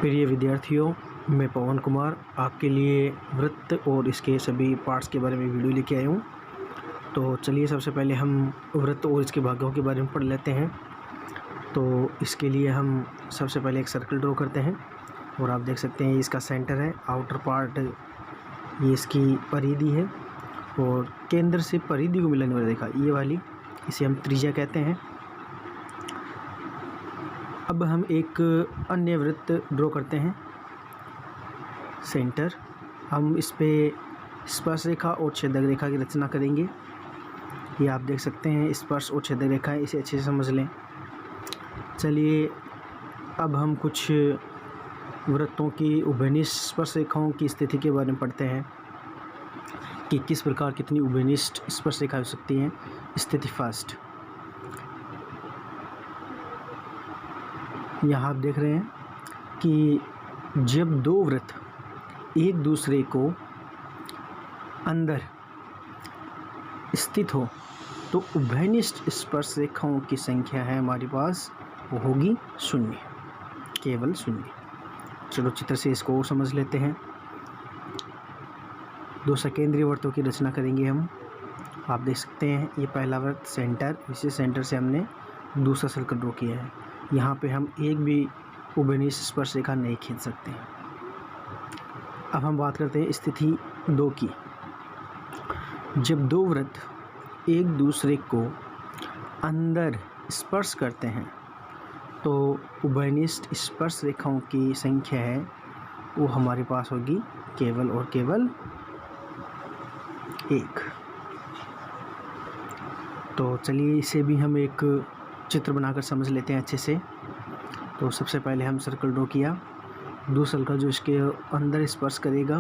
प्रिय विद्यार्थियों, मैं पवन कुमार आपके लिए वृत्त और इसके सभी पार्ट्स के बारे में वीडियो लेके आया हूँ। तो चलिए सबसे पहले हम वृत्त और इसके भागों के बारे में पढ़ लेते हैं। तो इसके लिए हम सबसे पहले एक सर्कल ड्रॉ करते हैं और आप देख सकते हैं इसका सेंटर है, आउटर पार्ट ये इसकी परिधि है और केंद्र से परिधि को मिलाने वाला रेखा ये वाली, इसे हम त्रिज्या कहते हैं। अब हम एक अन्य वृत्त ड्रॉ करते हैं, सेंटर। हम इस पे स्पर्श रेखा और छेदक रेखा की रचना करेंगे। ये आप देख सकते हैं स्पर्श और छेदक रेखा है, इसे अच्छे से समझ लें। चलिए अब हम कुछ वृत्तों की उभयनिष्ठ स्पर्श रेखाओं की स्थिति के बारे में पढ़ते हैं कि किस प्रकार कितनी उभयनिष्ठ स्पर्श रेखा हो सकती हैं। स्थिति फर्स्ट, यहाँ आप देख रहे हैं कि जब दो वृत्त एक दूसरे को अंदर स्थित हो तो उभयनिष्ठ स्पर्श रेखाओं की संख्या है हमारे पास, वो होगी 0, केवल 0। चलो चित्र से इसको और समझ लेते हैं। दो सकेंद्रीय वृत्तों की रचना करेंगे हम। आप देख सकते हैं ये पहला वृत्त सेंटर, इसी सेंटर से हमने दूसरा सर्कल ड्रॉ किया है। यहाँ पे हम एक भी उभयनिष्ठ स्पर्श रेखा नहीं खींच सकते हैं। अब हम बात करते हैं स्थिति 2 की। जब दो वृत्त एक दूसरे को अंदर स्पर्श करते हैं तो उभयनिष्ठ स्पर्श रेखाओं की संख्या है वो हमारे पास होगी केवल और केवल 1। तो चलिए इसे भी हम एक चित्र बनाकर समझ लेते हैं अच्छे से। तो सबसे पहले हम सर्कल ड्रॉ किया, दूसरा सर्कल जो इसके अंदर स्पर्श करेगा।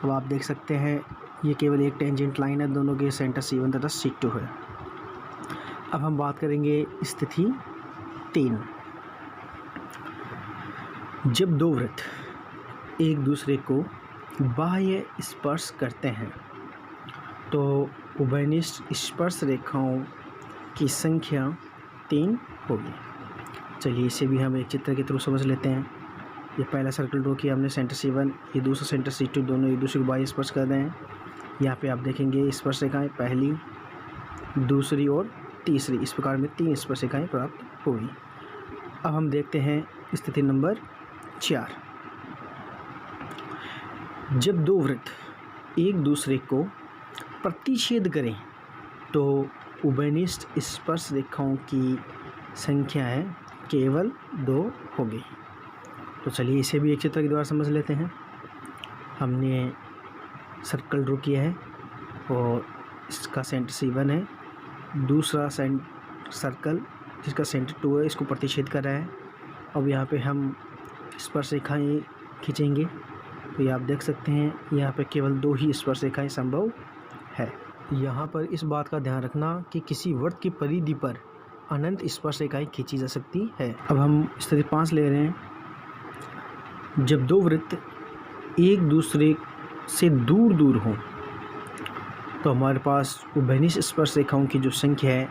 अब आप देख सकते हैं ये केवल एक टेंजेंट लाइन है, दोनों के सेंटर C1 तथा C2 है। अब हम बात करेंगे स्थिति 3। जब दो वृत्त एक दूसरे को बाह्य स्पर्श करते हैं तो उभयनिष्ठ स्पर्श रेखाओं की संख्या 3 होगी। चलिए इसे भी हम एक चित्र के थ्रू समझ लेते हैं। ये पहला सर्कल ड्रॉ किया हमने, सेंटर C1, ये दूसरा सेंटर C2, दोनों एक दूसरे को बाह्य स्पर्श कर रहे हैं। यहाँ पे आप देखेंगे स्पर्श रेखाएं पहली, दूसरी और तीसरी, इस प्रकार में 3 स्पर्श रेखाएं प्राप्त होगी। अब हम देखते हैं स्थिति नंबर 4। जब दो वृत्त एक दूसरे को प्रतिच्छेद करें तो उभयनिष्ठ स्पर्श रेखाओं की संख्या है केवल 2 होगी। तो चलिए इसे भी एक चित्र के द्वारा समझ लेते हैं। हमने सर्कल ड्रॉ किया है और इसका सेंटर C1 है, दूसरा सर्कल जिसका सेंटर 2 है इसको प्रतिच्छेद कर रहा है। अब यहाँ पे हम स्पर्श रेखाएँ खींचेंगे तो ये आप देख सकते हैं यहाँ पे केवल 2 ही स्पर्श रेखाएँ संभव है। यहाँ पर इस बात का ध्यान रखना कि किसी वृत्त की परिधि पर अनंत स्पर्श रेखाएं खींची जा सकती है। अब हम स्थिति 5 ले रहे हैं। जब दो वृत्त एक दूसरे से दूर दूर हों तो हमारे पास उभयनिष्ठ स्पर्श रेखाओं की जो संख्या है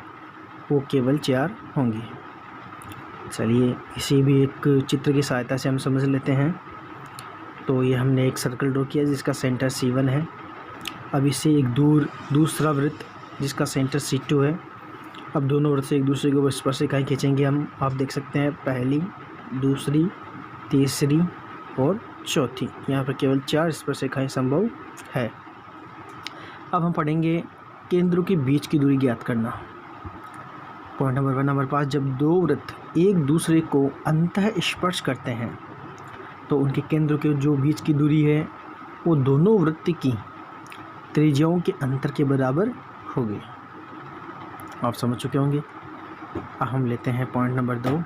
वो केवल 4 होंगी। चलिए इसे भी एक चित्र की सहायता से हम समझ लेते हैं। तो ये हमने एक सर्कल ड्रॉ किया जिसका सेंटर C1 है। अब इससे एक दूसरा वृत्त जिसका सेंटर C2 है। अब दोनों वृत्त से एक दूसरे के ऊपर स्पर्श रेखाएं खींचेंगे हम। आप देख सकते हैं पहली, दूसरी, तीसरी और चौथी, यहाँ पर केवल 4 स्पर्श रेखाएं संभव है। अब हम पढ़ेंगे केंद्रों के बीच की दूरी ज्ञात करना। पॉइंट नंबर 1 हमारे पास, जब दो वृत्त एक दूसरे को अंतः स्पर्श करते हैं तो उनके केंद्रों के जो बीच की दूरी है वो दोनों वृत्त की त्रिज्याओं के अंतर के बराबर होगी। आप समझ चुके होंगे। अब हम लेते हैं पॉइंट नंबर 2।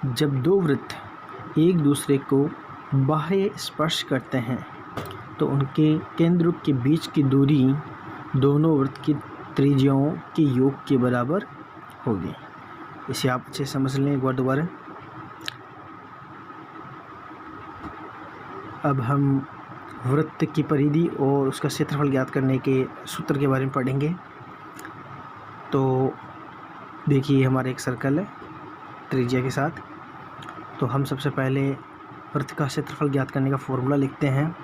जब दो वृत्त एक दूसरे को बाह्य स्पर्श करते हैं तो उनके केंद्रों के बीच की दूरी दोनों वृत्त की त्रिज्याओं के योग के बराबर होगी। इसे आप अच्छे समझ लें एक बार दोबारा। अब हम वृत्त की परिधि और उसका क्षेत्रफल ज्ञात करने के सूत्र के बारे में पढ़ेंगे। तो देखिए हमारा एक सर्कल है त्रिज्या के साथ। तो हम सबसे पहले वृत्त का क्षेत्रफल ज्ञात करने का फॉर्मूला लिखते हैं।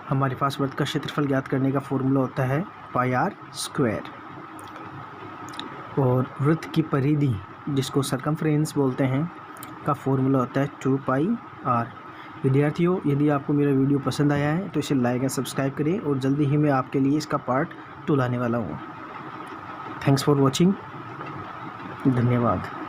हमारे पास वृत्त का क्षेत्रफल ज्ञात करने का फॉर्मूला होता है पाई आर स्क्वायर, और वृत्त की परिधि जिसको सरकमफ्रेंस बोलते हैं का फॉर्मूला होता है 2 पाई आर। विद्यार्थियों, यदि आपको मेरा वीडियो पसंद आया है तो इसे लाइक एंड सब्सक्राइब करें, और जल्दी ही मैं आपके लिए इसका पार्ट 2 लाने वाला हूँ। Thanks for watching. धन्यवाद।